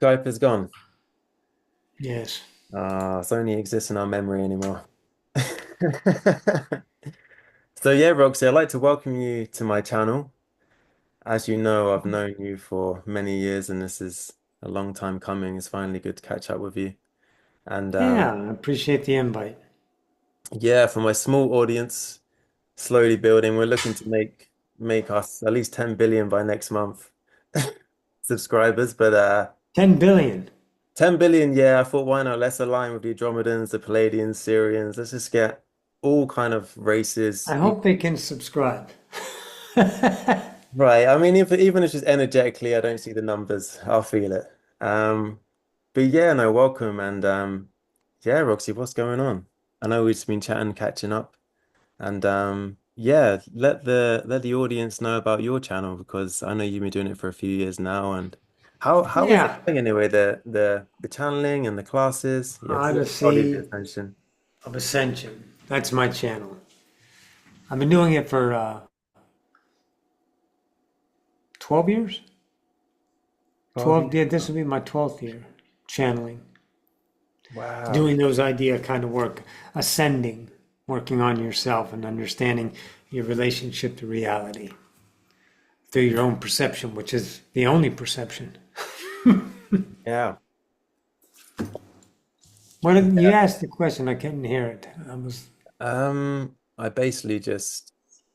Skype is gone. Yes. It only exists in our memory anymore. So yeah, Roxy, I'd like to welcome you to my channel. As you know, I've known you for many years, and this is a long time coming. It's finally good to catch up with you. And Yeah, I appreciate the invite. yeah, for my small audience, slowly building, we're looking to make us at least 10 billion by next month subscribers. But 10 billion. 10 billion, yeah, I thought why not? Let's align with the Andromedans, the Palladians, Syrians. Let's just get all kind of races. I hope they can subscribe. Right. I mean, if even if it's just energetically, I don't see the numbers. I'll feel it. Um, but yeah, no, welcome. And yeah, Roxy, what's going on? I know we've just been chatting, catching up. And yeah, let the audience know about your channel because I know you've been doing it for a few years now. And how is it Yeah, going anyway? The channeling and the classes. Yeah, I'll leave the Odyssey attention. of Ascension. That's my channel. I've been doing it for 12 years. 12 12, years. yeah, this will be my 12th year channeling, Wow. doing those idea kind of work, ascending, working on yourself and understanding your relationship to reality through your own perception, which is the only perception. Yeah. What you asked the question? I couldn't hear it. I was. I basically just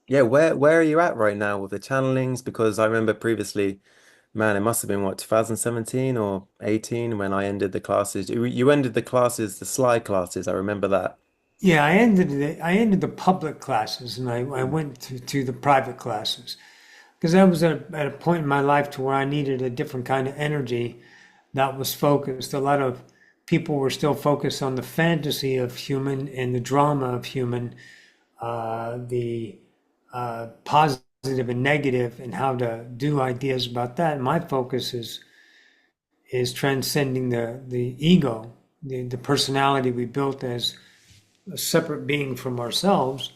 yeah, where are you at right now with the channelings? Because I remember previously, man, it must have been what, 2017 or 18 when I ended the classes. You ended the classes, the slide classes. I remember that. Yeah, I ended the public classes and I Mm. went to the private classes because I was at a point in my life to where I needed a different kind of energy that was focused. A lot of people were still focused on the fantasy of human and the drama of human, the positive and negative, and how to do ideas about that. And my focus is transcending the ego, the personality we built as a separate being from ourselves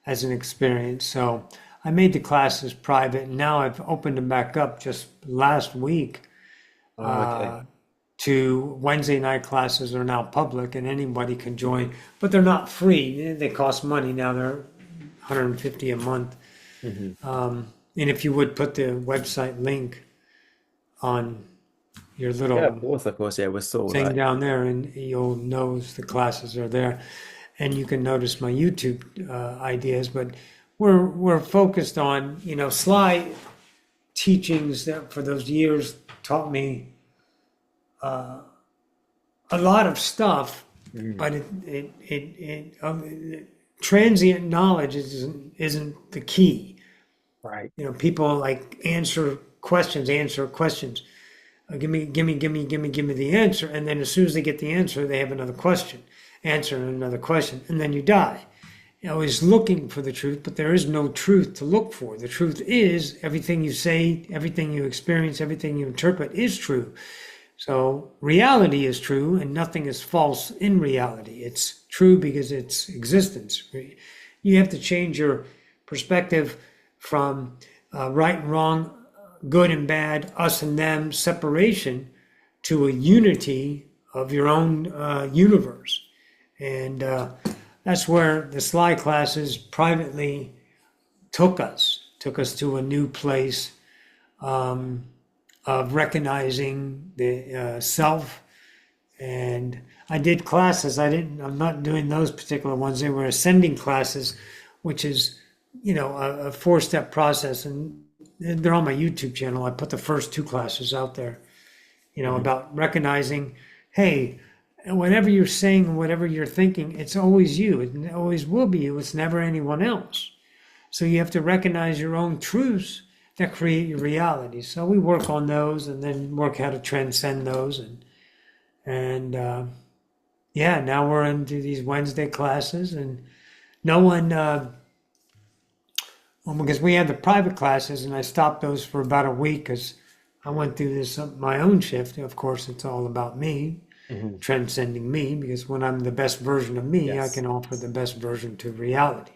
as an experience. So I made the classes private, and now I've opened them back up just last week. Oh, okay. To Wednesday night classes are now public, and anybody can join, but they're not free. They cost money now. They're 150 a month. Hmm. And if you would put the website link on your Yeah, little of course, yeah, we're sort of thing like down there, and you'll notice the classes are there, and you can notice my YouTube ideas. But we're focused on Sly teachings that for those years taught me a lot of stuff, mm, but it transient knowledge isn't the key. right. People like answer questions. Give me the answer, and then as soon as they get the answer, they have another question, answer and another question, and then you die. Is looking for the truth, but there is no truth to look for. The truth is everything you say, everything you experience, everything you interpret is true. So reality is true, and nothing is false in reality. It's true because it's existence. You have to change your perspective from right and wrong, good and bad, us and them, separation, to a unity of your own universe. And that's where the Sly classes privately took us to a new place of recognizing the self. And I did classes. I'm not doing those particular ones. They were ascending classes, which is, a four-step process. And they're on my YouTube channel. I put the first two classes out there, Hmm. about recognizing, hey, whatever you're saying, whatever you're thinking, it's always you. It always will be you. It's never anyone else. So you have to recognize your own truths that create your reality. So we work on those and then work how to transcend those. And yeah, now we're into these Wednesday classes, and no one, well, because we had the private classes, and I stopped those for about a week because I went through this my own shift. Of course, it's all about me, Hmm. transcending me, because when I'm the best version of me, I Yes. can offer the best version to reality.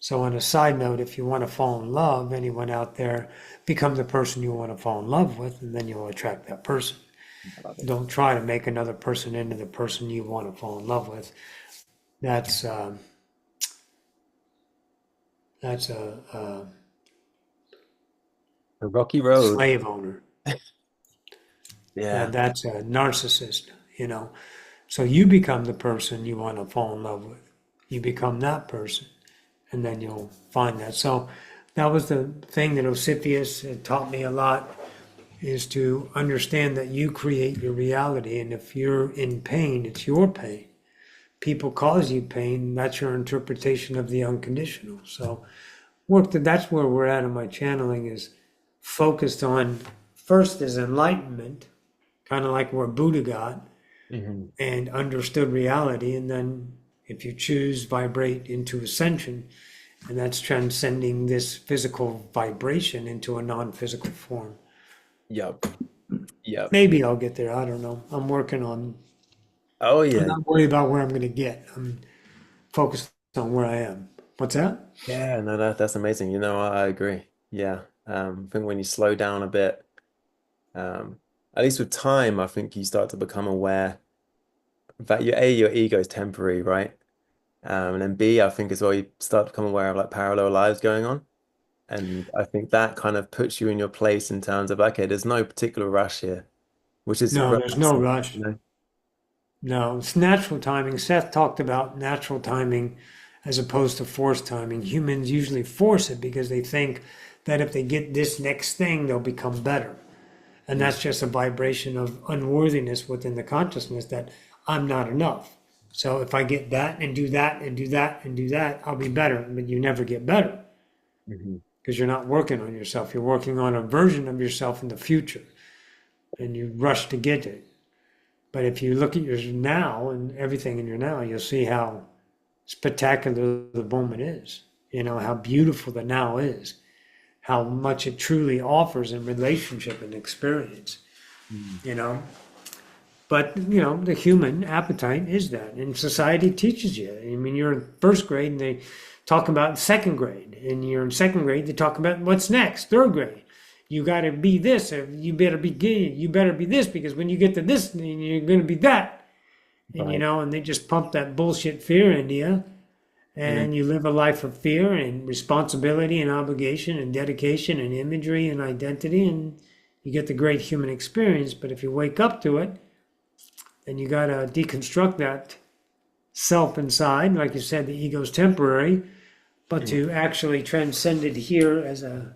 So, on a side note, if you want to fall in love, anyone out there, become the person you want to fall in love with, and then you'll attract that person. I love it. Don't try to make another person into the person you want to fall in love with. That's that's a The rocky road. slave owner. Yeah. That's a narcissist, you know. So you become the person you want to fall in love with. You become that person, and then you'll find that. So that was the thing that Osipius had taught me a lot, is to understand that you create your reality, and if you're in pain, it's your pain. People cause you pain, that's your interpretation of the unconditional. So that's where we're at in my channeling, is focused on first is enlightenment, kind of like where Buddha got Hmm. and understood reality, and then if you choose, vibrate into ascension, and that's transcending this physical vibration into a non-physical form. Yep. Yep. Maybe I'll get there. I don't know. I'm working on. Oh I'm yeah. not worried about where I'm going to get. I'm focused on where I am. What's that? Yeah, no, that's amazing. I agree. Yeah. I think when you slow down a bit, at least with time, I think you start to become aware that your ego is temporary, right? And then B, I think as well, you start to become aware of like parallel lives going on. And I think that kind of puts you in your place in terms of, okay, there's no particular rush here, which is No, there's no relaxing, rush. you know? No, it's natural timing. Seth talked about natural timing as opposed to forced timing. Humans usually force it because they think that if they get this next thing, they'll become better. And Mm, that's just a vibration of unworthiness within the consciousness that I'm not enough. So if I get that and do that and do that and do that, I'll be better. But you never get better mhm. because you're not working on yourself. You're working on a version of yourself in the future and you rush to get it. But if you look at your now and everything in your now, you'll see how spectacular the moment is. You know, how beautiful the now is, how much it truly offers in relationship and experience, Mm. you know. But, the human appetite is that. And society teaches you. I mean, you're in first grade and they talk about second grade. And you're in second grade, they talk about what's next, third grade. You got to be this, or you better be this, because when you get to this, you're going to be that. And, Right. and they just pump that bullshit fear into you. Mm. And you live a life of fear and responsibility and obligation and dedication and imagery and identity. And you get the great human experience. But if you wake up to it, then you got to deconstruct that self inside. Like you said, the ego's temporary, but Mm. to actually transcend it here as a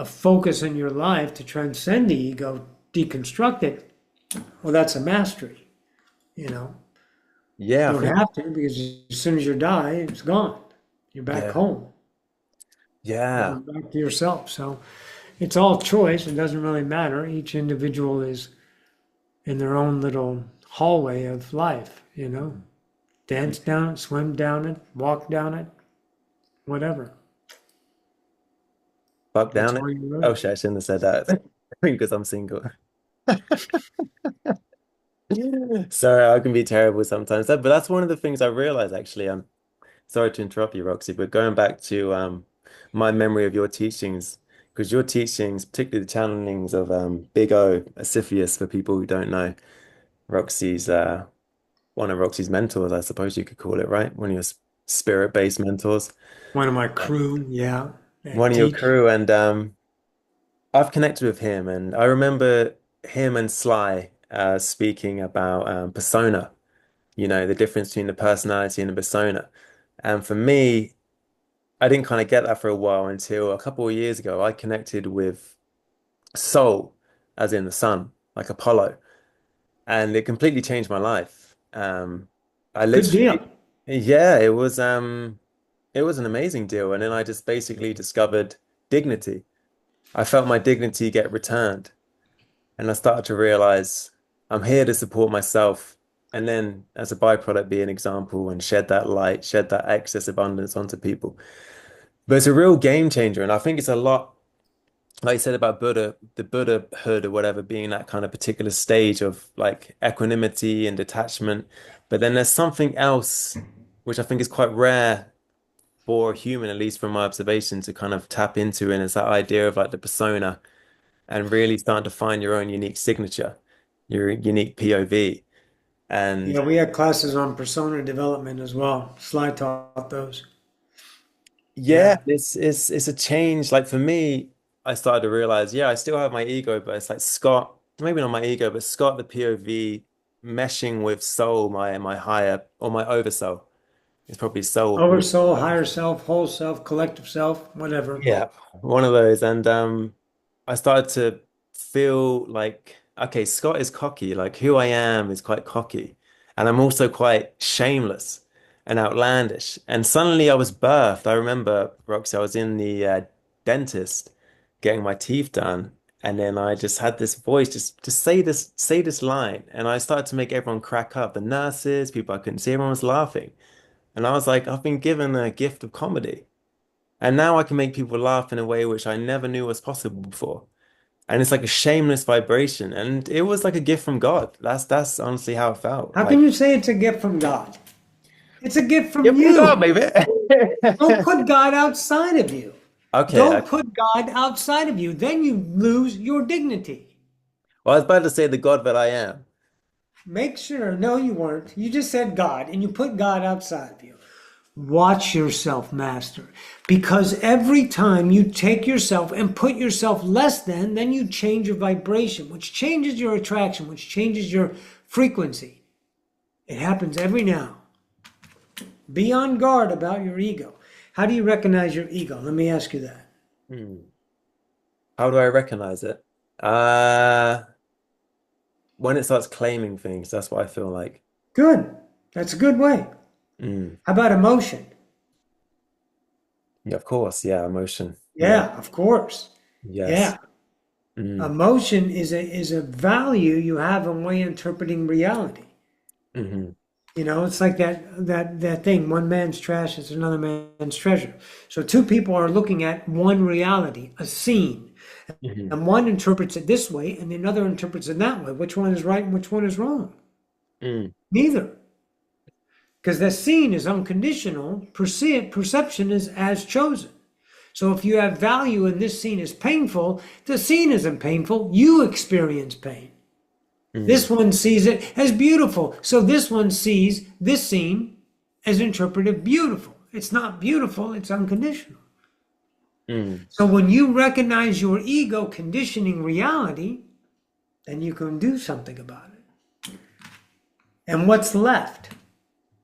focus in your life to transcend the ego, deconstruct it. Well, that's a mastery. You know, Yeah, I you don't think, have to, because as soon as you die, it's gone. You're back yeah, home. yeah. Back to yourself. So it's all choice. It doesn't really matter. Each individual is in their own little hallway of life. Dance down it, swim down it, walk down it, whatever. Fuck That's down it. all you Oh really. shit, I shouldn't have said that because I'm single. Sorry, I can be terrible sometimes. But that's one of the things I realize actually. Sorry to interrupt you, Roxy, but going back to my memory of your teachings, because your teachings, particularly the channelings of Big O, Aciphius, for people who don't know, Roxy's one of Roxy's mentors, I suppose you could call it, right? One of your spirit-based mentors, One of my uh, crew, yeah, one that of your teach. crew, and I've connected with him, and I remember him and Sly speaking about persona. The difference between the personality and the persona. And for me, I didn't kind of get that for a while until a couple of years ago. I connected with Soul, as in the sun, like Apollo, and it completely changed my life. I Good deal. literally, yeah, it was an amazing deal. And then I just basically discovered dignity. I felt my dignity get returned, and I started to realize I'm here to support myself. And then, as a byproduct, be an example and shed that light, shed that excess abundance onto people. But it's a real game changer. And I think it's a lot, like you said about Buddha, the Buddhahood or whatever, being that kind of particular stage of like equanimity and detachment. But then there's something else which I think is quite rare for a human, at least from my observation, to kind of tap into. And it's that idea of like the persona and really starting to find your own unique signature, your unique POV. And Yeah, we had classes on persona development as well. Sly taught those. yeah, Yeah. it's a change. Like for me, I started to realize, yeah, I still have my ego, but it's like Scott, maybe not my ego, but Scott, the POV, meshing with soul, my higher or my oversoul. It's probably soul. Oversoul, higher self, whole self, collective self, whatever. Yeah, one of those. And I started to feel like, okay, Scott is cocky. Like who I am is quite cocky. And I'm also quite shameless and outlandish. And suddenly I was birthed. I remember, Roxy, I was in the dentist getting my teeth done. And then I just had this voice, just say this line. And I started to make everyone crack up. The nurses, people I couldn't see, everyone was laughing. And I was like, I've been given a gift of comedy. And now I can make people laugh in a way which I never knew was possible before. And it's like a shameless vibration. And it was like a gift from God. That's honestly how it felt. How Like, can you say it's a gift from God? It's a gift from gift from God, you. baby. Don't put God outside of you. Okay, Don't okay. put God outside of you. Then you lose your dignity. Well, I was about to say the God that I am. Make sure, no, you weren't. You just said God and you put God outside of you. Watch yourself, master. Because every time you take yourself and put yourself less than, then you change your vibration, which changes your attraction, which changes your frequency. It happens every now. Be on guard about your ego. How do you recognize your ego? Let me ask you that. Hmm. How do I recognize it? Uh, when it starts claiming things, that's what I feel like. Good. That's a good way. Mm. How about emotion? Yeah, of course. Yeah, emotion. Yeah. Yeah, of course. Yes. Yeah. Mm. Emotion is a value you have in way interpreting reality. Hmm. You know, it's like that thing, one man's trash is another man's treasure. So two people are looking at one reality, a scene, Hmm. and one interprets it this way and the other interprets it that way. Which one is right and which one is wrong? Mm. Neither. Because the scene is unconditional, perception is as chosen. So if you have value and this scene is painful, the scene isn't painful, you experience pain. Mm. This one sees it as beautiful. So this one sees this scene as interpreted beautiful. It's not beautiful, it's unconditional. Mm. So when you recognize your ego conditioning reality, then you can do something about it. And what's left?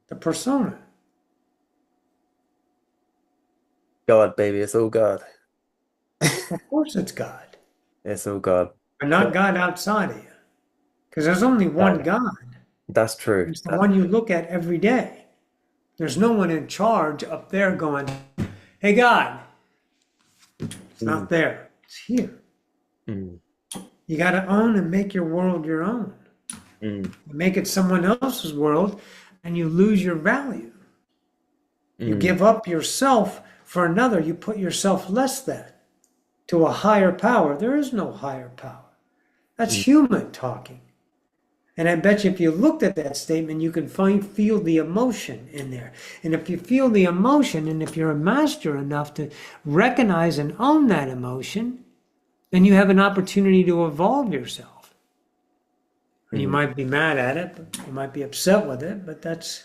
The persona. God, baby, it's all God. Of course it's God, It's all God. but not But God outside of you. Because there's only one no, God. that's true. It's the That one you look at every day. There's no one in charge up there going, hey, God. It's mm, not there. It's here. mm, You got to own and make your world your own. mm, You make it someone else's world and you lose your value. You mm, give up yourself for another. You put yourself less than to a higher power. There is no higher power. mm, That's human talking. And I bet you if you looked at that statement, you can feel the emotion in there. And if you feel the emotion, and if you're a master enough to recognize and own that emotion, then you have an opportunity to evolve yourself. You mm. might be mad at it, but you might be upset with it, but that's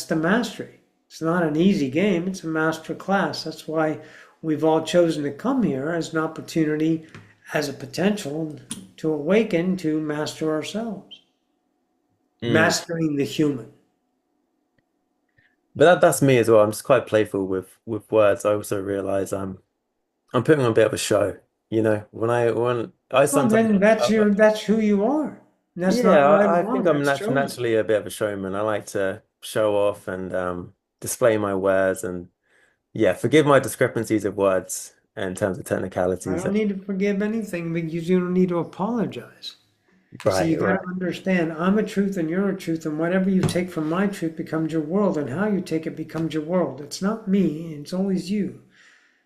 the mastery. It's not an easy game, it's a master class. That's why we've all chosen to come here as an opportunity, as a potential to awaken to master ourselves. Mm. Mastering the human. But that's me as well. I'm just quite playful with words. I also realize I'm putting on a bit of a show. When I Well, sometimes then that's who you are. And that's yeah, not right or I think wrong. I'm That's chosen. naturally a bit of a showman. I like to show off and display my wares and yeah, forgive my discrepancies of words in terms of I technicalities. don't need to forgive anything because you don't need to apologize. See, you Right, got right. to understand, I'm a truth and you're a truth, and whatever you take from my truth becomes your world, and how you take it becomes your world. It's not me, it's always you.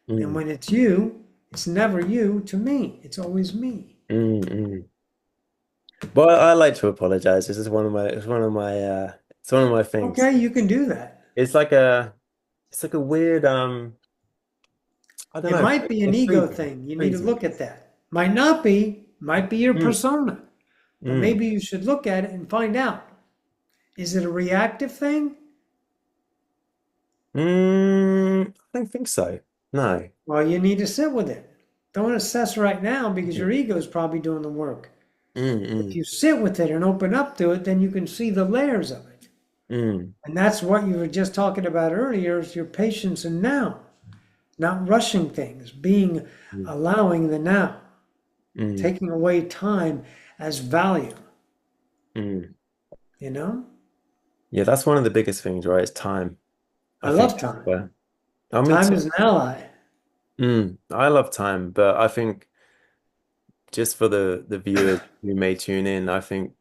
And Mm, when it's you, it's never you to me, it's always me. mm. But I like to apologize. This is it's one of my it's one of my things. Okay, you can do that. It's like a weird I don't It know, might be an ego intriguing. thing. You need to Crazy. look at that. Might not be, might be your Mm, persona, but mm, maybe you should look at it and find out. Is it a reactive thing? I don't think so. No. Well, you need to sit with it. Don't assess right now because Mm, your ego is probably doing the work. If mm, you sit with it and open up to it, then you can see the layers of it. mm, And that's what you were just talking about earlier is your patience in now, not rushing things, being mm, allowing the now, mm, taking away time as value, mm. you know? Yeah, that's one of the biggest things, right? It's time. I I think. love time. I mean, Time is an ally. I love time, but I think just for the viewers who may tune in, I think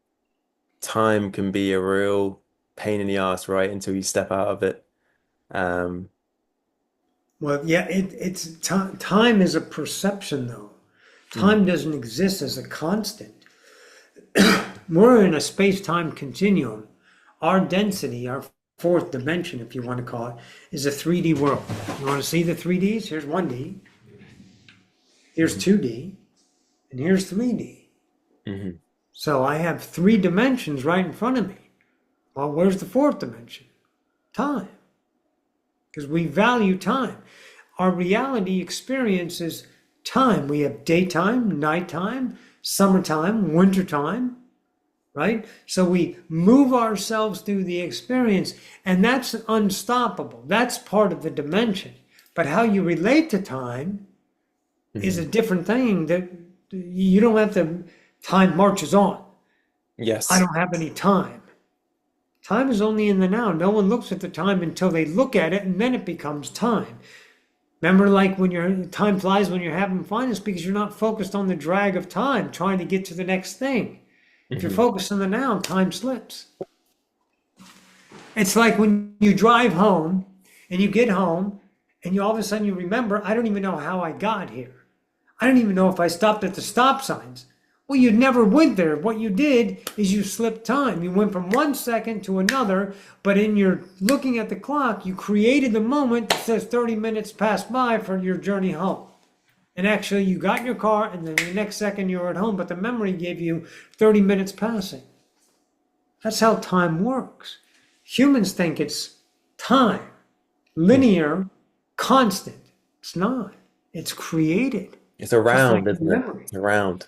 time can be a real pain in the ass, right? Until you step out of it. Um, Well, yeah, it's time. Time is a perception, though. mm, Time doesn't exist as a constant. We're in a space-time continuum. Our density, our fourth dimension, if you want to call it, is a 3D world. You want to see the 3Ds? Here's 1D, here's mm, 2D, and here's 3D. mm, So I have three dimensions right in front of me. Well, where's the fourth dimension? Time. Because we value time. Our reality experiences time. We have daytime, nighttime, summertime, wintertime, right? So we move ourselves through the experience, and that's unstoppable. That's part of the dimension. But how you relate to time is a mm. different thing that you don't have to, time marches on. I Yes. don't have any time. Time is only in the now. No one looks at the time until they look at it, and then it becomes time. Remember, like when your time flies when you're having fun, it's because you're not focused on the drag of time trying to get to the next thing. If you're Hmm. focused on the now, time slips. It's like when you drive home and you get home and you all of a sudden you remember, I don't even know how I got here. I don't even know if I stopped at the stop signs. Well, you never went there. What you did is you slipped time. You went from 1 second to another, but in your looking at the clock, you created the moment that says 30 minutes passed by for your journey home. And actually, you got in your car, and then the next second you were at home, but the memory gave you 30 minutes passing. That's how time works. Humans think it's time, linear, constant. It's not. It's created, It's just like around, your isn't it? memory. It's around.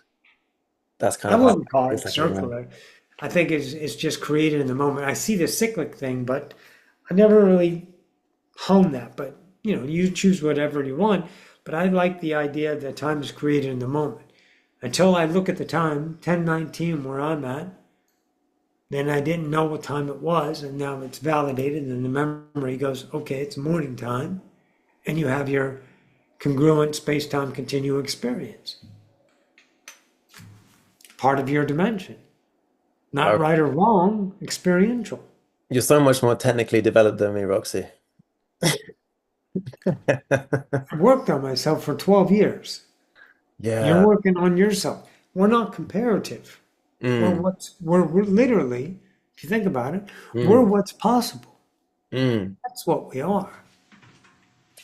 That's kind I of how wouldn't call it's it like around. circular. I think it's just created in the moment. I see the cyclic thing, but I never really honed that. But you choose whatever you want. But I like the idea that time is created in the moment. Until I look at the time, 10:19, where I'm at, then I didn't know what time it was, and now it's validated, and the memory goes, okay, it's morning time, and you have your congruent space-time continuum experience, part of your dimension. Not Oh, right or wrong, experiential. you're so much more technically developed than me, Roxy. I worked on myself for 12 years. You're Yeah. working on yourself. We're not comparative. Mm, We're literally, if you think about it, we're mm, what's possible. mm. That's what we are.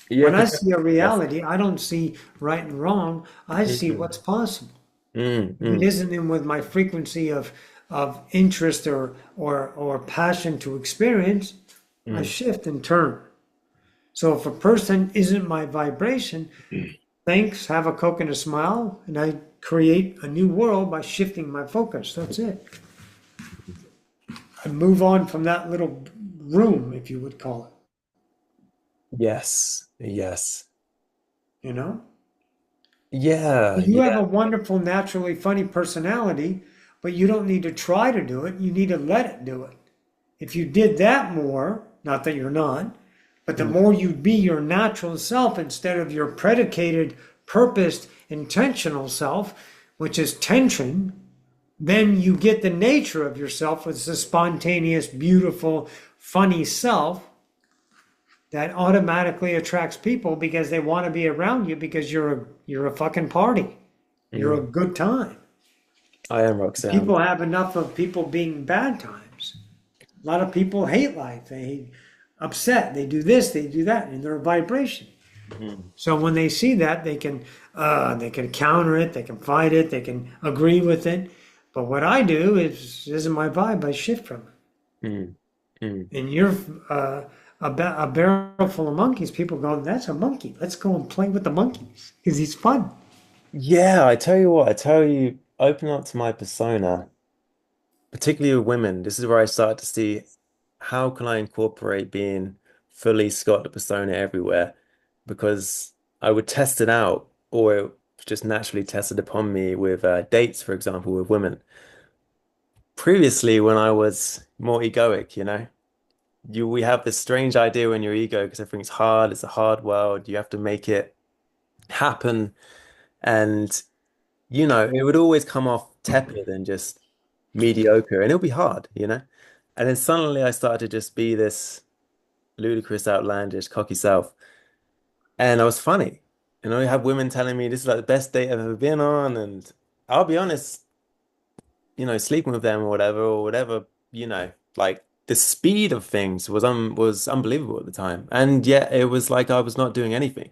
Yeah, When I because see a yes. reality, I don't see right and wrong. I see Mm, what's possible. If it mm, isn't in with my frequency of interest or passion to experience, I mm, shift and turn. So if a person isn't my vibration, mm. thanks, have a Coke and a smile, and I create a new world by shifting my focus. That's it. I move on from that little room, if you would call it, Yes. Yes. you know? Yeah. You have Yeah. a wonderful, naturally funny personality, but you don't need to try to do it. You need to let it do it. If you did that more, not that you're not, but the Mm, more you be your natural self instead of your predicated, purposed, intentional self, which is tension, then you get the nature of yourself as a spontaneous, beautiful, funny self that automatically attracts people because they want to be around you because you're a fucking party. You're a mm. good time. I am Roxanne. People have enough of people being bad times. A lot of people hate life. They upset, they do this, they do that, and they're a vibration. Mm. So when they see that, they can counter it, they can fight it, they can agree with it. But what I do is isn't my vibe. I shift from it. Mm. Mm. And you're a barrel full of monkeys. People go, "That's a monkey. Let's go and play with the monkeys because he's fun." Yeah, I tell you what, I tell you, open up to my persona, particularly with women. This is where I start to see how can I incorporate being fully Scott the persona everywhere, because I would test it out, or it just naturally tested upon me with dates, for example, with women. Previously, when I was more egoic, we have this strange idea when you're ego because everything's hard, it's a hard world, you have to make it happen, and it would always come off tepid and just mediocre, and it'll be hard. And then suddenly I started to just be this ludicrous, outlandish, cocky self. And I was funny. And I have women telling me this is like the best date I've ever been on. And I'll be honest, sleeping with them or whatever, like the speed of things was unbelievable at the time. And yet it was like I was not doing anything.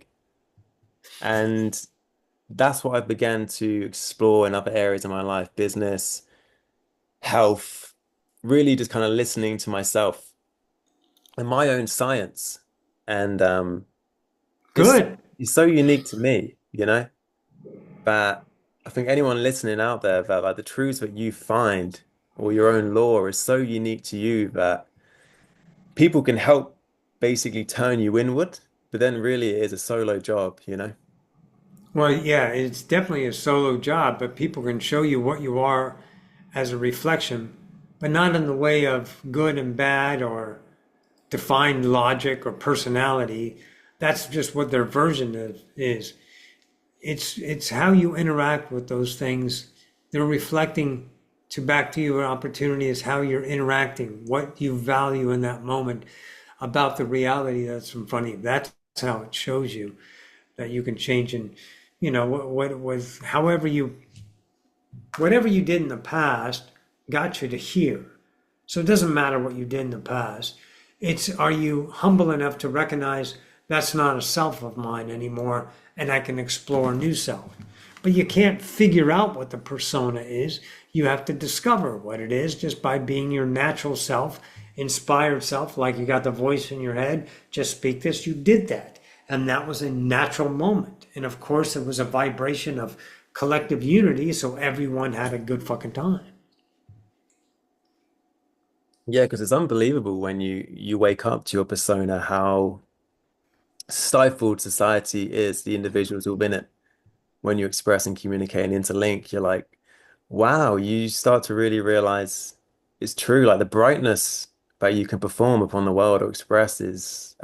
And that's what I began to explore in other areas of my life, business, health, really just kind of listening to myself and my own science. And it's Good. it's so unique to me, that I think anyone listening out there, that like the truths that you find or your own law is so unique to you that people can help basically turn you inward, but then really it is a solo job. Well, yeah, it's definitely a solo job, but people can show you what you are as a reflection, but not in the way of good and bad or defined logic or personality. That's just what their version is. It's how you interact with those things. They're reflecting to back to your opportunity is how you're interacting, what you value in that moment about the reality that's in front of you. That's how it shows you that you can change. And what was whatever you did in the past got you to here. So it doesn't matter what you did in the past. It's, are you humble enough to recognize that's not a self of mine anymore, and I can explore a new self. But you can't figure out what the persona is. You have to discover what it is just by being your natural self, inspired self, like you got the voice in your head, just speak this, you did that. And that was a natural moment. And of course, it was a vibration of collective unity, so everyone had a good fucking time. Yeah, because it's unbelievable when you wake up to your persona, how stifled society is, the individuals within it. When you express and communicate and interlink, you're like, wow, you start to really realize it's true. Like the brightness that you can perform upon the world or express is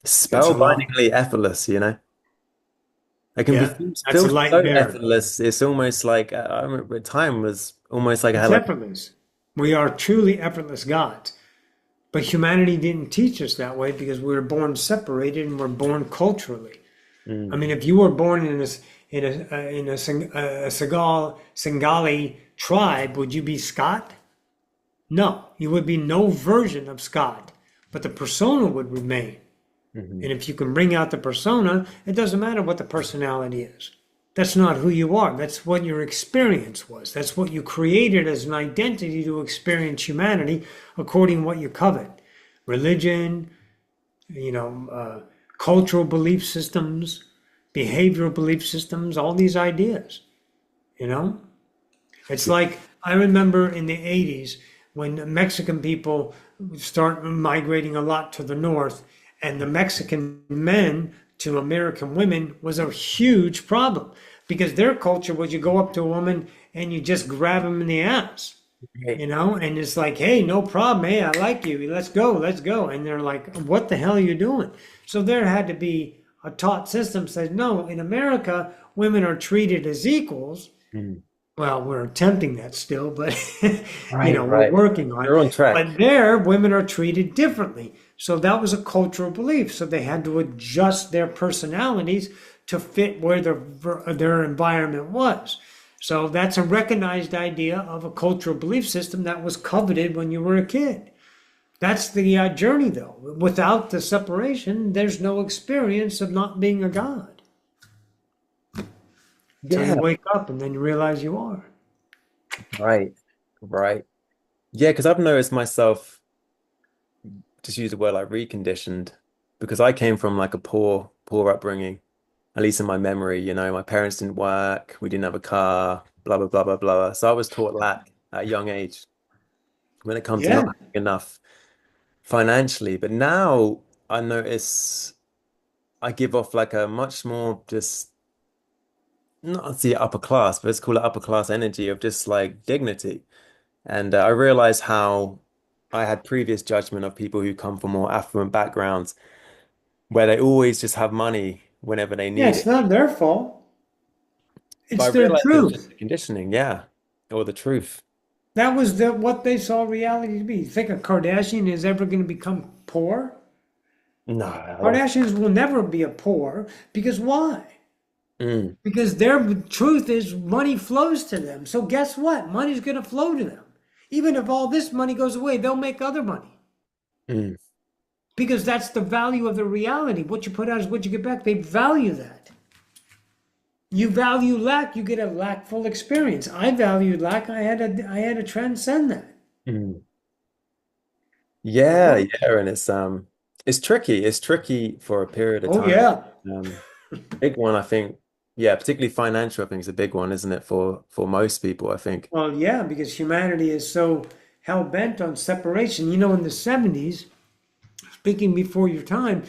It's a lot. spellbindingly effortless. It can be Yeah, that's a feel light so bearer. effortless. It's almost like I remember time was almost like I had It's like effortless. We are truly effortless gods. But humanity didn't teach us that way because we were born separated and we're born culturally. I mm, mean, if you were born in a Singali tribe, would you be Scott? No, you would be no version of Scott, but the persona would remain. mhm. And if you can bring out the persona, it doesn't matter what the personality is. That's not who you are. That's what your experience was. That's what you created as an identity to experience humanity according to what you covet. Religion, cultural belief systems, behavioral belief systems, all these ideas, you know? It's like I remember in the 80s when Mexican people start migrating a lot to the north, and the Mexican men to American women was a huge problem because their culture was you go up to a woman and you just grab them in the ass, Right. and it's like, hey, no problem. Hey, I like you. Let's go, let's go. And they're like, what the hell are you doing? So there had to be a taught system said, no, in America, women are treated as equals. Mm. Well, we're attempting that still, but Right, we're right. working on it. You're on track. But there, women are treated differently. So that was a cultural belief. So they had to adjust their personalities to fit where their environment was. So that's a recognized idea of a cultural belief system that was coveted when you were a kid. That's the journey, though. Without the separation, there's no experience of not being a God until Yeah, you wake up and then you realize you are. right, right. Yeah, because I've noticed myself, just use the word like reconditioned, because I came from like a poor upbringing, at least in my memory, my parents didn't work, we didn't have a car, blah, blah, blah, blah, blah. So I was taught lack at a young age when it comes to not Yeah. having enough financially. But now I notice I give off like a much more just not the upper class, but let's call it upper class energy of just like dignity. And I realized how I had previous judgment of people who come from more affluent backgrounds where they always just have money whenever they Yeah, need it's it. not their fault. But I It's their realized it was just truth. the conditioning, yeah, or the truth. That was what they saw reality to be. You think a Kardashian is ever going to become poor? No, I don't. Kardashians will never be a poor because why? Mm, Because their truth is money flows to them. So guess what? Money's going to flow to them. Even if all this money goes away, they'll make other money mm, because that's the value of the reality. What you put out is what you get back. They value that. You value lack, you get a lackful experience. I valued lack. I had to transcend that. mm. You Yeah, know? yeah, and it's tricky. It's tricky for a period of Oh time. yeah. Um, big one, I think. Yeah, particularly financial, I think is a big one, isn't it, for most people, I think. Well, yeah, because humanity is so hell bent on separation. In the 70s, speaking before your time,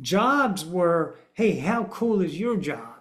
jobs were, hey, how cool is your job?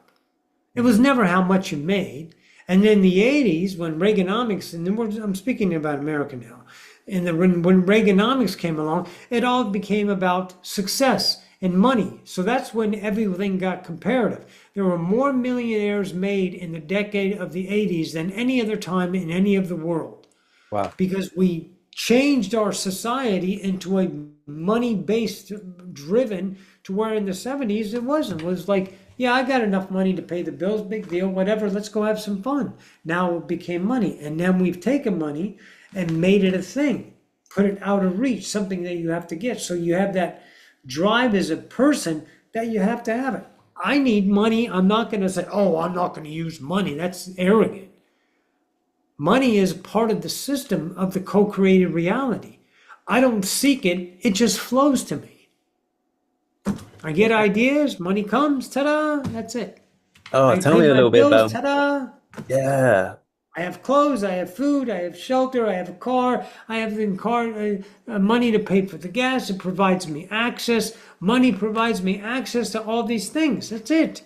It was Mm. never how much you made. And then the 80s, when Reaganomics, and then I'm speaking about America now, and when Reaganomics came along, it all became about success and money. So that's when everything got comparative. There were more millionaires made in the decade of the 80s than any other time in any of the world Wow. because we changed our society into a money based driven to where in the 70s it wasn't. It was like, yeah, I got enough money to pay the bills, big deal, whatever, let's go have some fun. Now it became money. And then we've taken money and made it a thing, put it out of reach, something that you have to get. So you have that drive as a person that you have to have it. I need money. I'm not going to say, oh, I'm not going to use money. That's arrogant. Money is part of the system of the co-created reality. I don't seek it, it just flows to me. I get ideas, money comes, ta-da, that's it. Oh, I tell pay me a my little bit bills, about, ta-da. yeah. I have clothes, I have food, I have shelter, I have a car, I have money to pay for the gas. It provides me access. Money provides me access to all these things. That's it.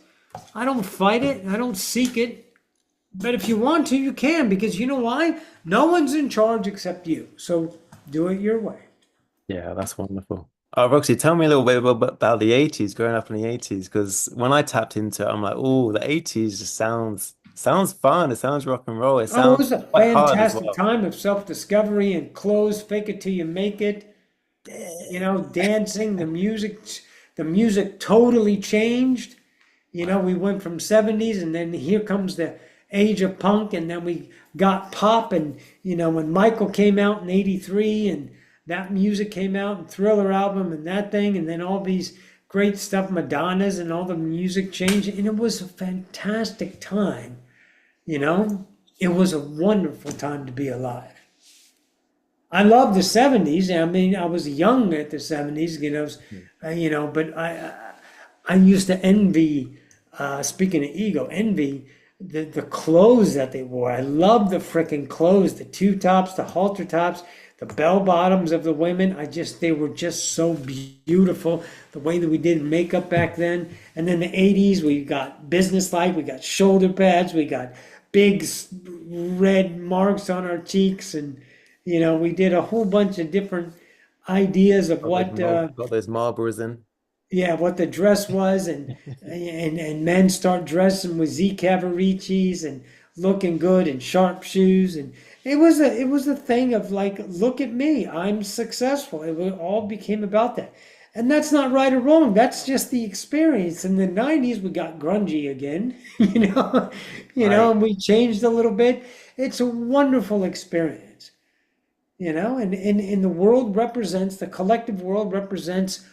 I don't fight it. I don't seek it. But if you want to, you can, because you know why? No one's in charge except you. So do it your way. Yeah, that's wonderful. Oh, Roxy, tell me a little bit about the 80s, growing up in the 80s, because when I tapped into it, I'm like, oh, the 80s just sounds fun. It sounds rock and roll. It Oh, it sounds was a quite hard as fantastic well. time of self-discovery and clothes, fake it till you make it. Dancing, the music totally changed. We went from 70s and then here comes the age of punk and then we got pop and when Michael came out in 83 and that music came out and Thriller album and that thing and then all these great stuff, Madonna's and all the music changed and it was a fantastic time, you know? It was a wonderful time to be alive. I love the 70s. I mean, I was young at the 70s, but I used to envy, speaking of ego, envy the clothes that they wore. I love the frickin' clothes, the two tops, the halter tops, the bell bottoms of the women. They were just so beautiful. The way that we did makeup back then. And then the 80s, we got businesslike, we got shoulder pads, we got big red marks on our cheeks. And, we did a whole bunch of different ideas of what Got those Marlboros in. yeah, what the dress was, and men start dressing with Z Cavariccis and looking good and sharp shoes, and it was a thing of like, look at me, I'm successful. All became about that, and that's not right or wrong. That's just the experience. In the '90s, we got grungy again, Right. and we changed a little bit. It's a wonderful experience. and in the world represents, the collective world represents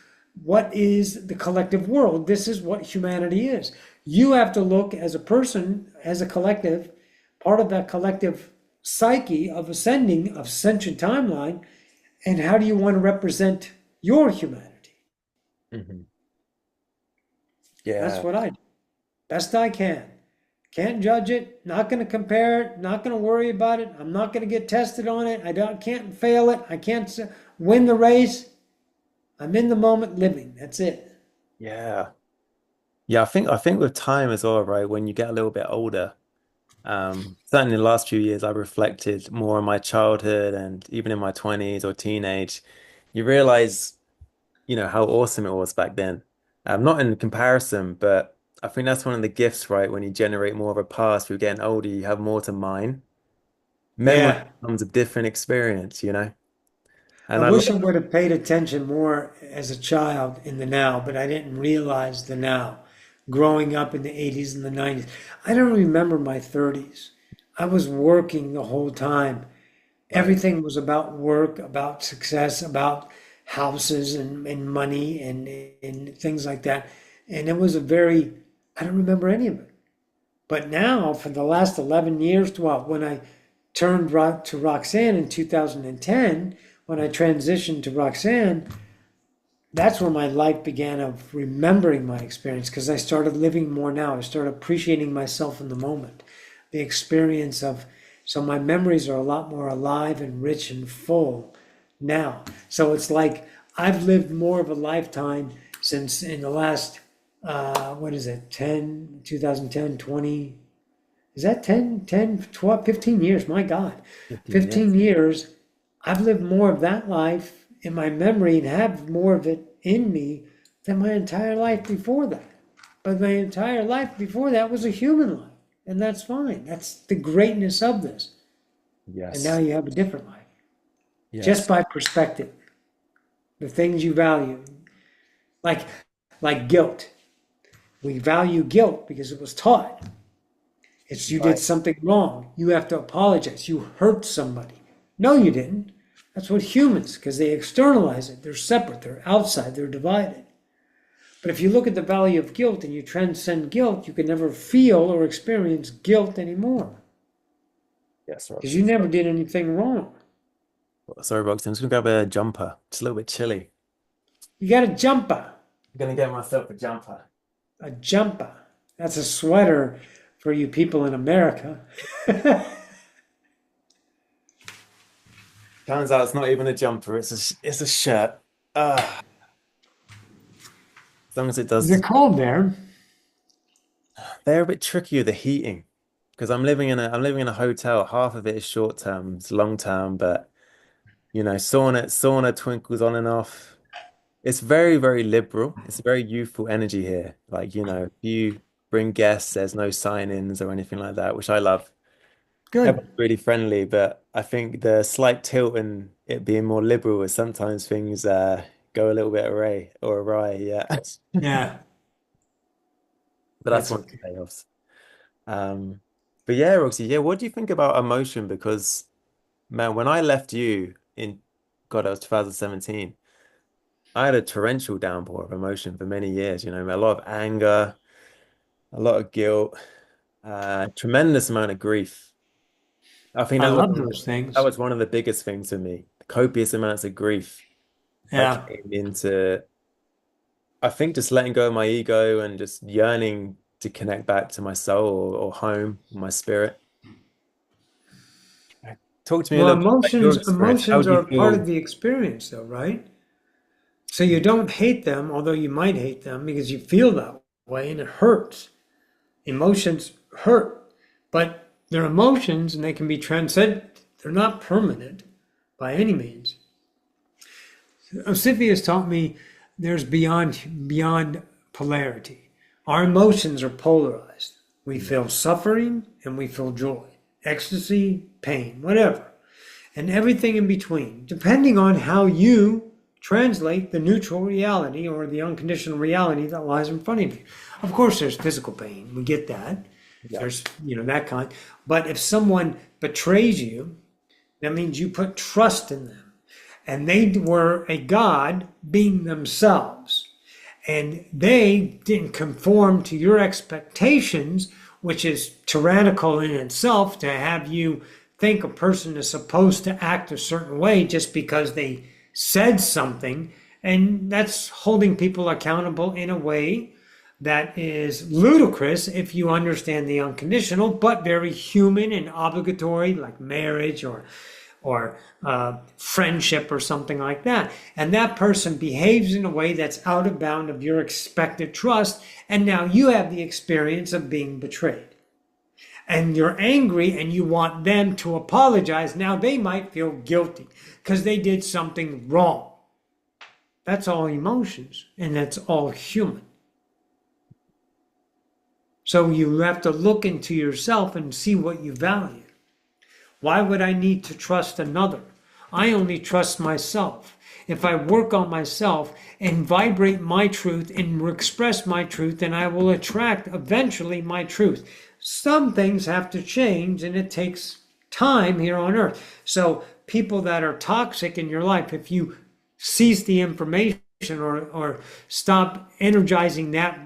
what is the collective world. This is what humanity is. You have to look as a person, as a collective, part of that collective psyche of ascension timeline, and how do you want to represent your humanity? Hmm. That's Yeah. what I do. Best I can. Can't judge it, not going to compare it, not going to worry about it. I'm not going to get tested on it. Can't fail it. I can't win the race. I'm in the moment living. That's it. Yeah. Yeah, I think with time as well, right? When you get a little bit older, certainly in the last few years, I reflected more on my childhood and even in my 20s or teenage, you realize, how awesome it was back then. Not in comparison, but I think that's one of the gifts, right? When you generate more of a past, you're getting older, you have more to mine. Memory Yeah. becomes a different experience. I And I wish I love, would have paid attention more as a child in the now, but I didn't realize the now. Growing up in the 80s and the 90s, I don't remember my 30s. I was working the whole time. right. Everything was about work, about success, about houses and money and things like that. And it was I don't remember any of it. But now, for the last 11 years, well, when I turned to Roxanne in 2010, when I transitioned to Roxanne, that's where my life began of remembering my experience because I started living more now. I started appreciating myself in the moment. The experience of, so my memories are a lot more alive and rich and full now. So it's like I've lived more of a lifetime since in the last, what is it, 2010, 20, is that 10, 10, 12, 15 years? My God, 15 15 years. years. I've lived more of that life in my memory and have more of it in me than my entire life before that. But my entire life before that was a human life. And that's fine. That's the greatness of this. And now Yes. you have a different life just Yes. by perspective, the things you value, like, like guilt. We value guilt because it was taught. It's you did Right. something wrong. You have to apologize. You hurt somebody. No, you didn't. That's what humans, because they externalize it. They're separate. They're outside. They're divided. But if you look at the value of guilt and you transcend guilt, you can never feel or experience guilt anymore Yes, because you Roxy. never did anything wrong. Sorry, Roxy. I'm just gonna grab a jumper. It's a little bit chilly. You got a jumper, I'm gonna get myself a jumper. a jumper. That's a sweater for you people in America. Turns out it's not even a jumper. It's a shirt. Ah, as long as it Is does. it cold there? They're a bit tricky with the heating because I'm living in a hotel. Half of it is short term, it's long term, but sauna twinkles on and off. It's very, very liberal. It's a very youthful energy here. Like, if you bring guests, there's no sign-ins or anything like that, which I love. Good. Everyone's really friendly, but I think the slight tilt in it being more liberal is sometimes things go a little bit awry, yeah. Yeah, But that's that's one of okay. the payoffs. Um, but yeah, Roxy, yeah, what do you think about emotion? Because man, when I left you in God, that was 2017, I had a torrential downpour of emotion for many years, a lot of anger, a lot of guilt, tremendous amount of grief. I think I that was love those that things. was one of the biggest things for me. Copious amounts of grief that Yeah. came into, I think, just letting go of my ego and just yearning to connect back to my soul or home, my spirit. Talk to me a Well, little bit about your experience. How emotions do you are part of feel? the experience, though, right? So you don't hate them, although you might hate them because you feel that way and it hurts. Emotions hurt, but they're emotions and they can be transcended. They're not permanent by any means. Osiphius taught me there's beyond polarity. Our emotions are polarized. We feel suffering and we feel joy, ecstasy, pain, whatever, and everything in between, depending on how you translate the neutral reality or the unconditional reality that lies in front of you. Of course, there's physical pain. We get that. Yeah. There's, that kind. But if someone betrays you, That means you put trust in them. And they were a God being themselves. And they didn't conform to your expectations, which is tyrannical in itself to have you think a person is supposed to act a certain way just because they said something. And that's holding people accountable in a way that is ludicrous if you understand the unconditional, but very human and obligatory, like marriage or friendship or something like that. And that person behaves in a way that's out of bound of your expected trust. And now you have the experience of being betrayed. And you're angry and you want them to apologize. Now they might feel guilty because they did something wrong. That's all emotions and that's all human. So you have to look into yourself and see what you value. Why would I need to trust another? I only trust myself. If I work on myself and vibrate my truth and express my truth, then I will attract eventually my truth. Some things have to change and it takes time here on earth. So people that are toxic in your life, if you cease the information or stop energizing that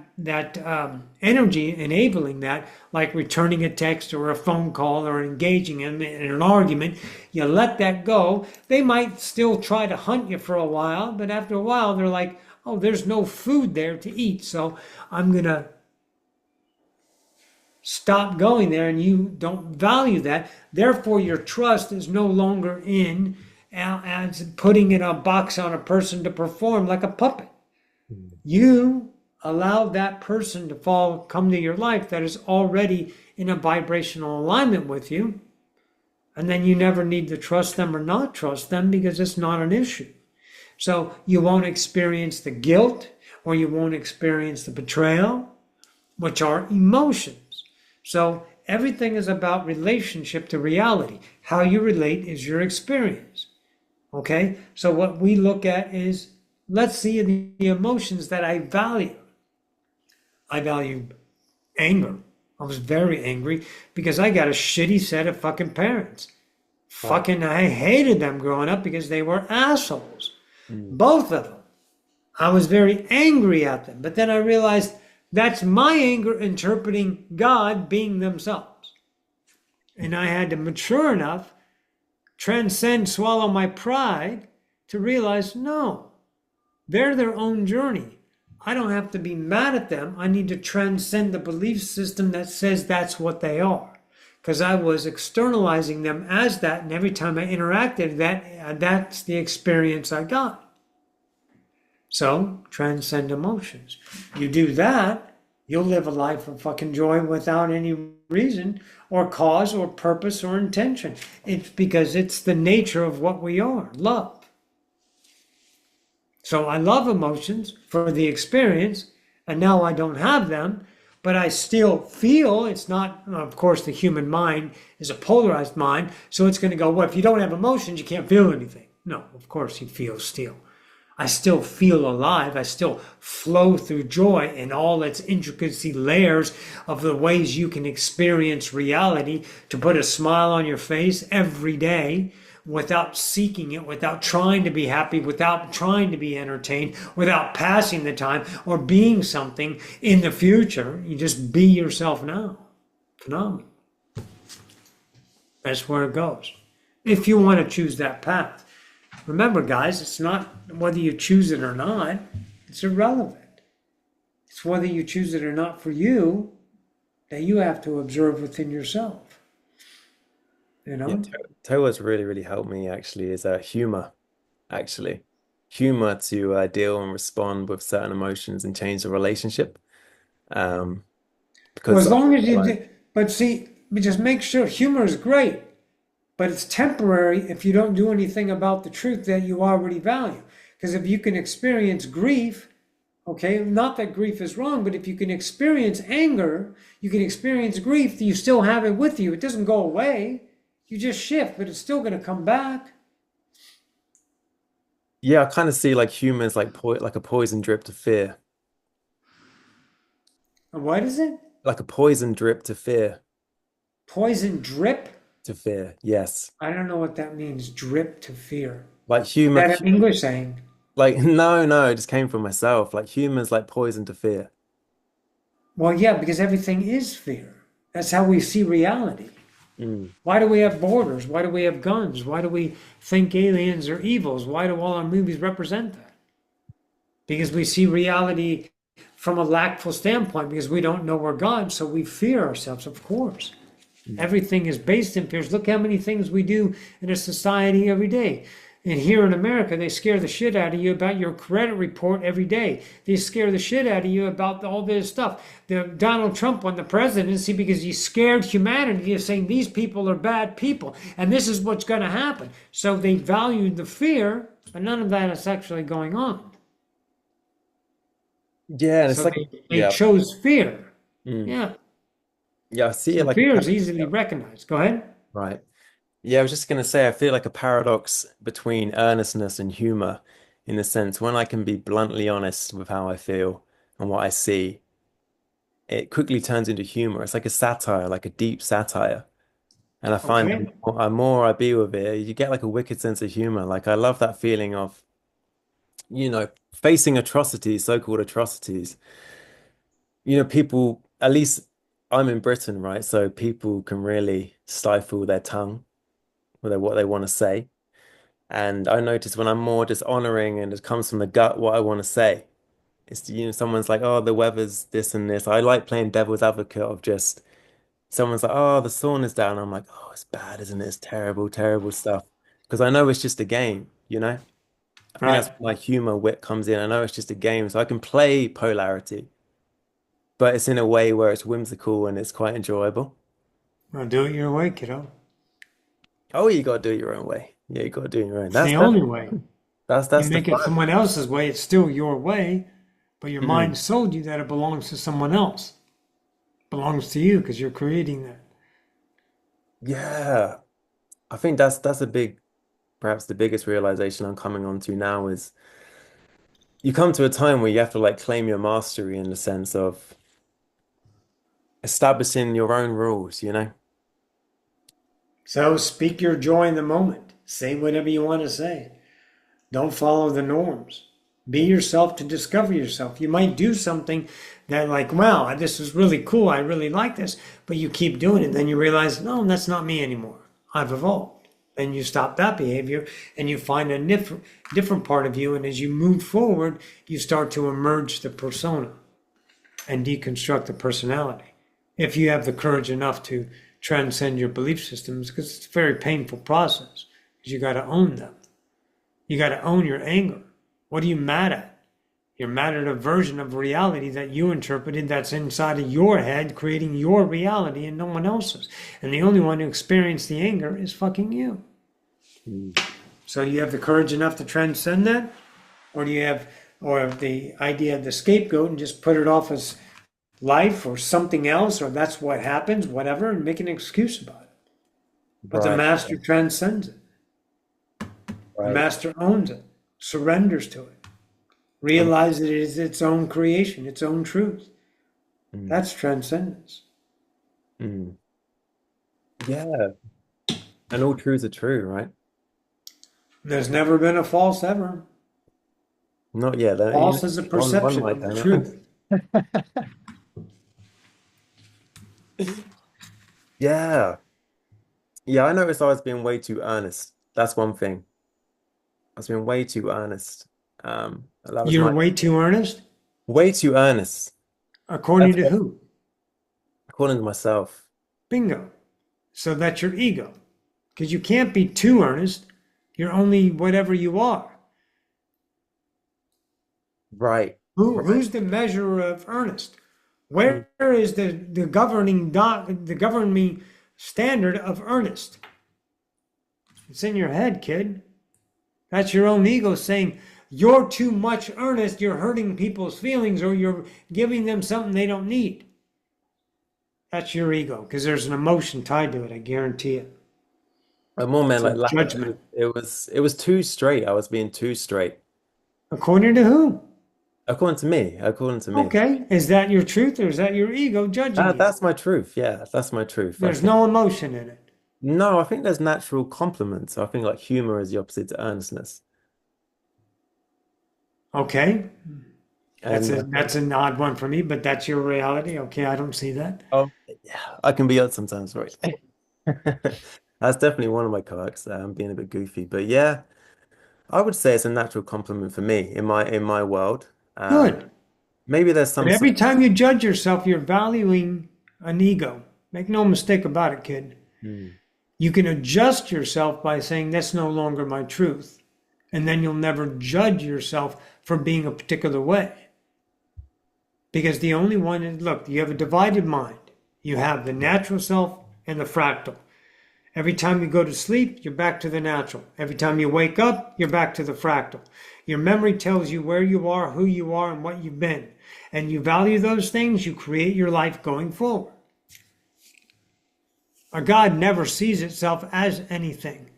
energy, enabling that, like returning a text or a phone call or engaging in an argument, you let that go. They might still try to hunt you for a while, but after a while they're like, oh, there's no food there to eat, so I'm going to stop going there, and you don't value that. Therefore, your trust is no longer in as putting in a box on a person to perform like a puppet. You allow that person to come to your life that is already in a vibrational alignment with you, and then you never need to trust them or not trust them because it's not an issue. So you won't experience the guilt or you won't experience the betrayal, which are emotions. So everything is about relationship to reality. How you relate is your experience. Okay? So what we look at is, let's see the emotions that I value. I value anger. I was very angry because I got a shitty set of fucking parents. Fucking, I hated them growing up because they were assholes. Both of them. I was very angry at them. But then I realized that's my anger interpreting God being themselves. And I had to mature enough, transcend, swallow my pride to realize, no, they're their own journey. I don't have to be mad at them. I need to transcend the belief system that says that's what they are. Because I was externalizing them as that, and every time I interacted, that's the experience I got. So, transcend emotions. You do that, you'll live a life of fucking joy without any reason or cause or purpose or intention. It's because it's the nature of what we are, love. So I love emotions for the experience, and now I don't have them, but I still feel. It's not, of course, the human mind is a polarized mind, so it's going to go, well, if you don't have emotions, you can't feel anything. No, of course you feel still. I still feel alive. I still flow through joy in all its intricacy layers of the ways you can experience reality, to put a smile on your face every day without seeking it, without trying to be happy, without trying to be entertained, without passing the time or being something in the future. You just be yourself now. Phenomenal. That's where it goes. If you want to choose that path. Remember, guys, it's not whether you choose it or not. It's irrelevant. It's whether you choose it or not for you that you have to observe within yourself. You Yeah, know? Toa's really, really helped me actually is humor, actually. Humor to deal and respond with certain emotions and change the relationship. Um, Well, because as I long as feel you like, do, but see, just make sure humor is great, but it's temporary if you don't do anything about the truth that you already value. Because if you can experience grief, okay, not that grief is wrong, but if you can experience anger, you can experience grief, you still have it with you. It doesn't go away. You just shift, but it's still going to come back. yeah, I kind of see like humor as like like a poison drip to fear, And what is it? like a poison drip to fear. Poison drip? to fear. Yes. I don't know what that means. Drip to fear. Like Is humor, that an English saying? like no, no, it just came from myself. Like humor's like poison to fear. Well, yeah, because everything is fear. That's how we see reality. Mm. Why do we have borders? Why do we have guns? Why do we think aliens are evils? Why do all our movies represent that? Because we see reality from a lackful standpoint, because we don't know we're God, so we fear ourselves, of course. Mm. Everything is based in fears. Look how many things we do in a society every day. And here in America, they scare the shit out of you about your credit report every day. They scare the shit out of you about all this stuff. Donald Trump won the presidency because he scared humanity of saying these people are bad people and this is what's going to happen. So they valued the fear, but none of that is actually going on. Yeah, and it's So like they yeah. chose fear. Mm. Yeah. Yeah, I see it So like a fear is easily recognized. Go ahead. right. Yeah, I was just gonna say I feel like a paradox between earnestness and humor in the sense when I can be bluntly honest with how I feel and what I see, it quickly turns into humor. It's like a satire, like a deep satire. And I find Okay. the more I be with it, you get like a wicked sense of humor. Like I love that feeling of, facing atrocities, so-called atrocities. People, at least I'm in Britain, right? So people can really stifle their tongue with what they want to say. And I notice when I'm more just honoring and it comes from the gut what I want to say. It's, someone's like, oh, the weather's this and this. I like playing devil's advocate of just someone's like, oh, the sauna's down. I'm like, oh, it's bad, isn't it? It's terrible, terrible stuff. Because I know it's just a game. I think that's Right. where my humor wit comes in. I know it's just a game, so I can play polarity, but it's in a way where it's whimsical and it's quite enjoyable. Well, do it your way, kiddo. Oh, you gotta do it your own way. Yeah, you gotta do it your own. It's That's the that's only way. You that's the make it fun. someone else's way, it's still your way, but your Mm. mind sold you that it belongs to someone else. It belongs to you because you're creating that. Yeah, I think that's a big, perhaps the biggest realization I'm coming on to now is you come to a time where you have to like claim your mastery in the sense of establishing your own rules. So speak your joy in the moment. Say whatever you want to say. Don't follow the norms. Be yourself to discover yourself. You might do something that, like, wow, this is really cool. I really like this. But you keep doing it. Then you realize, no, that's not me anymore. I've evolved. Then you stop that behavior and you find a different part of you. And as you move forward, you start to emerge the persona and deconstruct the personality. If you have the courage enough to transcend your belief systems, because it's a very painful process, because you got to own them. You got to own your anger. What are you mad at? You're mad at a version of reality that you interpreted that's inside of your head, creating your reality and no one else's. And the only one who experienced the anger is fucking you. Mm. So you have the courage enough to transcend that? Or do you have, or the idea of the scapegoat and just put it off as life or something else, or that's what happens, whatever, and make an excuse about it? But the Right, master transcends it. The right. master owns it, surrenders to it, Um, realizes it is its own creation, its own truth. mm, That's transcendence. mm. Yeah, and all truths are true, right? There's never been a false ever. Not yet. False is a One perception might of the done truth. it. Yeah. Yeah, I noticed I was being way too earnest. That's one thing. I was being way too earnest. That was You're my way too earnest? way too earnest. According That's to who? according to myself. Bingo. So that's your ego. Because you can't be too earnest. You're only whatever you are. Right. Right. Who's the measure of earnest? Mm. Where is the governing standard of earnest? It's in your head, kid. That's your own ego saying you're too much earnest, you're hurting people's feelings, or you're giving them something they don't need. That's your ego, because there's an emotion tied to it, I guarantee it. But more man, It's a like judgment. it was too straight. I was being too straight. According to who? According to me. According to me. Okay. Is that your truth or is that your ego judging you? That's my truth. Yeah, that's my truth. I There's think. no emotion in it. No, I think there's natural complements. I think like humor is the opposite to earnestness. Okay, And that's an odd one for me, but that's your reality. Okay, I don't see that. oh, yeah, I can be odd sometimes, right? That's definitely one of my quirks, being a bit goofy. But yeah, I would say it's a natural compliment for me in my world. Um, Good. maybe there's But some sort every time you judge yourself, you're valuing an ego. Make no mistake about it, kid. Hmm. You can adjust yourself by saying, that's no longer my truth. And then you'll never judge yourself for being a particular way. Because the only one is, look, you have a divided mind. You have the natural self and the fractal. Every time you go to sleep, you're back to the natural. Every time you wake up, you're back to the fractal. Your memory tells you where you are, who you are, and what you've been. And you value those things, you create your life going forward. A God never sees itself as anything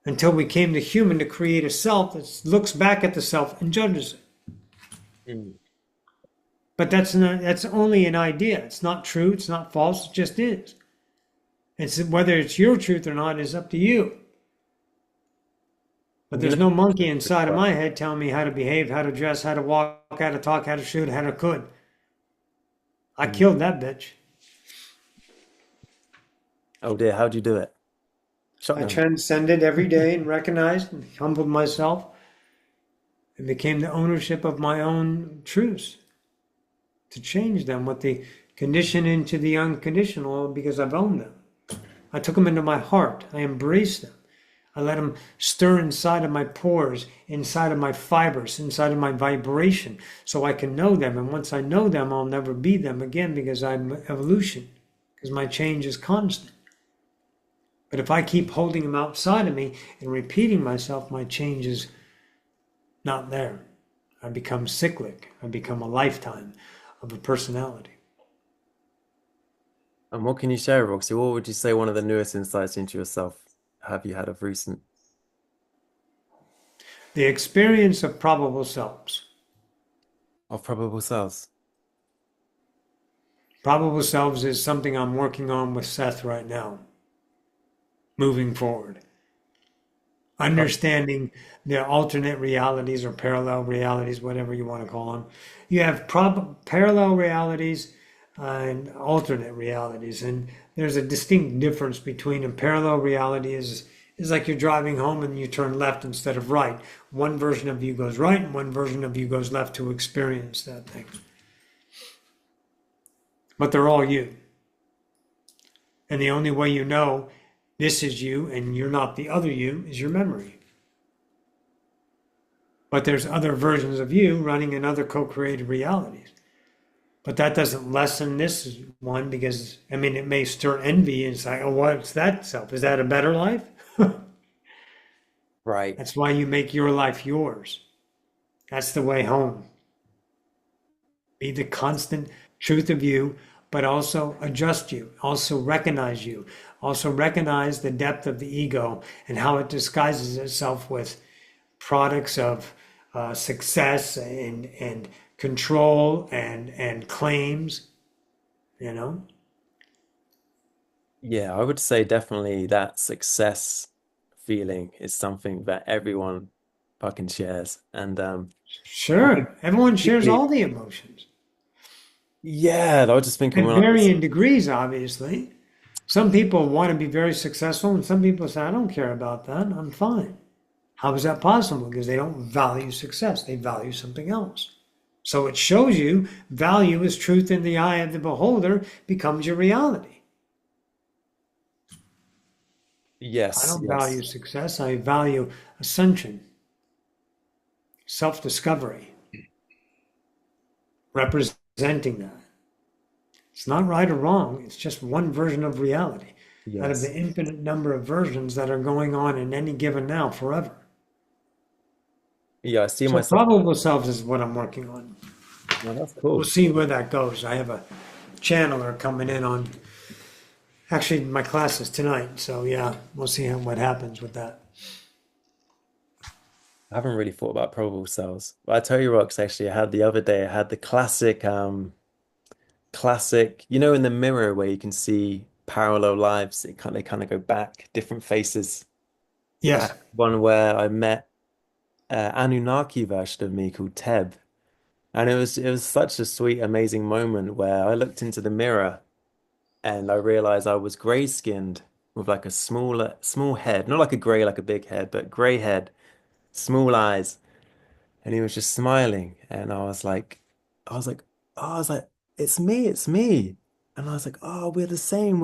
until we came to human to create a self that looks back at the self and judges it. Hmm. But that's only an idea. It's not true, it's not false, it just is. It's whether it's your truth or not is up to you. But You there's know, no monkey inside of my head telling me how to behave, how to dress, how to walk, how to talk, how to shoot, how to could. I hmm. killed that bitch. Oh dear, how'd you do it? I Shotgun. transcended every day and recognized and humbled myself and became the ownership of my own truths to change them with the condition into the unconditional because I've owned them. I took them into my heart. I embraced them. I let them stir inside of my pores, inside of my fibers, inside of my vibration, so I can know them. And once I know them, I'll never be them again because I'm evolution, because my change is constant. But if I keep holding them outside of me and repeating myself, my change is not there. I become cyclic. I become a lifetime of a personality. And what can you share, Roxy? What would you say one of the newest insights into yourself have you had of recent The experience of probable selves. of probable selves? Probable selves is something I'm working on with Seth right now, moving forward. Oh, Understanding the alternate realities or parallel realities, whatever you want to call them. You have parallel realities and alternate realities, and there's a distinct difference between a parallel reality is like you're driving home and you turn left instead of right. One version of you goes right and one version of you goes left to experience that thing. But they're all you. And the only way you know this is you and you're not the other you is your memory. But there's other versions of you running in other co-created realities. But that doesn't lessen this one because, I mean, it may stir envy and say, oh, what's that self? Is that a better life? right. That's why you make your life yours. That's the way home. Be the constant truth of you, but also adjust you, also recognize the depth of the ego and how it disguises itself with products of success and control and claims, you know. Yeah, I would say definitely that success feeling is something that everyone fucking shares. And I think Sure, everyone shares particularly, all the emotions yeah, I was just thinking at when I was varying degrees, obviously. Some people want to be very successful, and some people say, I don't care about that, I'm fine. How is that possible? Because they don't value success, they value something else. So it shows you value is truth in the eye of the beholder becomes your reality. I yes, don't value yes. success, I value ascension, self discovery, representing that. It's not right or wrong, it's just one version of reality out of Yes. the infinite number of versions that are going on in any given now forever. Yeah, I see So, myself. probable selves is what I'm working on. Well, that's We'll cool. see where that goes. I have a channeler coming in on, actually, my class is tonight. So, yeah, we'll see what happens with that. I haven't really thought about probable cells. But I tell you, Rox, actually, I had the other day, I had the classic, you know, in the mirror where you can see parallel lives. They kind of go back, different faces. I Yes. had one where I met Anunnaki version of me called Teb. And it was such a sweet, amazing moment where I looked into the mirror and I realized I was gray skinned with like a small head, not like a gray, like a big head, but gray head, small eyes. And he was just smiling. And I was like, oh, I was like, it's me. And I was like, oh, we're the same.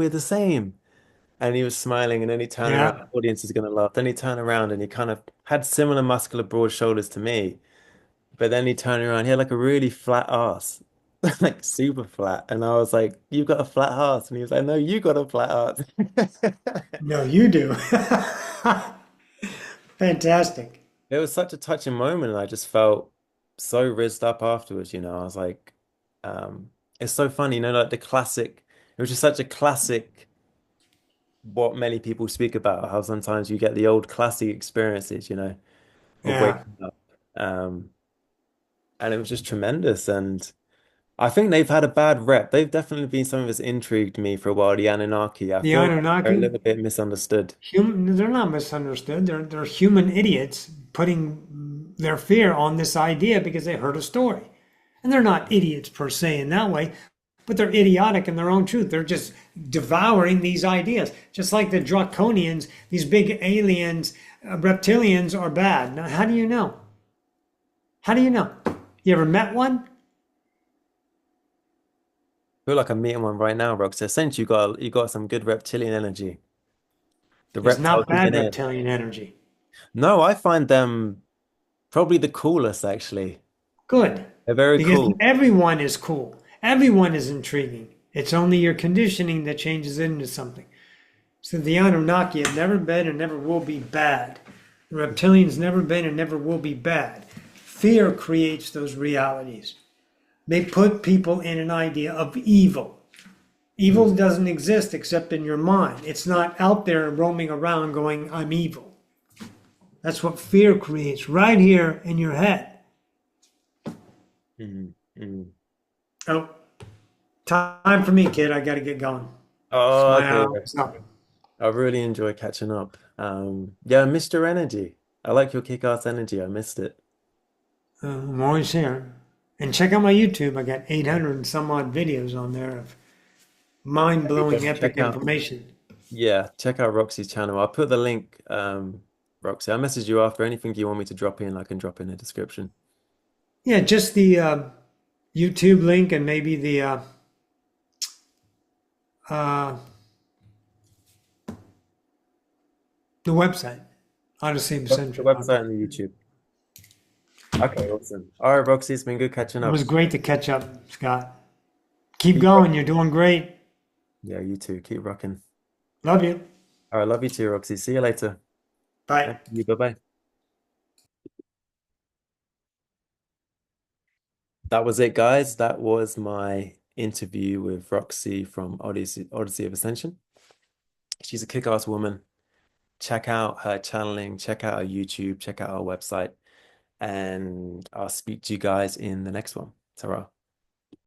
And he was smiling, and then he turned around, Yeah. the audience is gonna laugh. Then he turned around and he kind of had similar muscular broad shoulders to me. But then he turned around, he had like a really flat ass, like super flat. And I was like, you've got a flat ass. And he was like, no, you got a flat ass. No, you do. Fantastic. It was such a touching moment, and I just felt so rizzed up afterwards, you know. I was like, it's so funny, you know, like the classic, it was just such a classic, what many people speak about, how sometimes you get the old classic experiences, you know, of Yeah. waking up. Um, and it was just tremendous. And I think they've had a bad rep. They've definitely been something that's intrigued me for a while, the Anunnaki. I The feel like they're a Anunnaki, little bit misunderstood. they're not misunderstood. They're human idiots putting their fear on this idea because they heard a story. And they're not idiots per se in that way, but they're idiotic in their own truth. They're just devouring these ideas. Just like the draconians, these big aliens, reptilians are bad. Now, how do you know? How do you know? You ever met one? I feel like I'm meeting one right now, Rox. Essentially, you got some good reptilian energy. The There's reptile not bad DNA. reptilian energy. No, I find them probably the coolest, actually. Good. They're very Because cool. everyone is cool. Everyone is intriguing. It's only your conditioning that changes it into something. So the Anunnaki have never been and never will be bad. The reptilians never been and never will be bad. Fear creates those realities. They put people in an idea of evil. Mm, Evil doesn't exist except in your mind. It's not out there roaming around going, I'm evil. That's what fear creates right here in your head. mm, mm. Oh, time for me, kid. I got to get going. It's Oh, my okay. hour. It's up. I really enjoy catching up. Yeah, Mr. Energy. I like your kick-ass energy. I missed it. I'm always here. And check out my YouTube. I got 800 and some odd videos on there of mind-blowing Everybody epic check out. information. Yeah, check out Roxy's channel. I'll put the link, Roxy. I'll message you after. Anything you want me to drop in, I can drop in the description. Yeah, just the YouTube link and maybe uh, the website, Odyssey of The Ascension. website and the YouTube. Okay, awesome. All right, Roxy, it's been good catching It was up. great to catch up, Scott. Keep Keep going. rocking. You're doing great. Yeah, you too. Keep rocking. Love you. All right, love you too, Roxy. See you later. Bye. Thank you. Bye-bye. That was it, guys. That was my interview with Roxy from Odyssey of Ascension. She's a kick-ass woman. Check out her channeling, check out her YouTube, check out her website, and I'll speak to you guys in the next one. Ta-ra.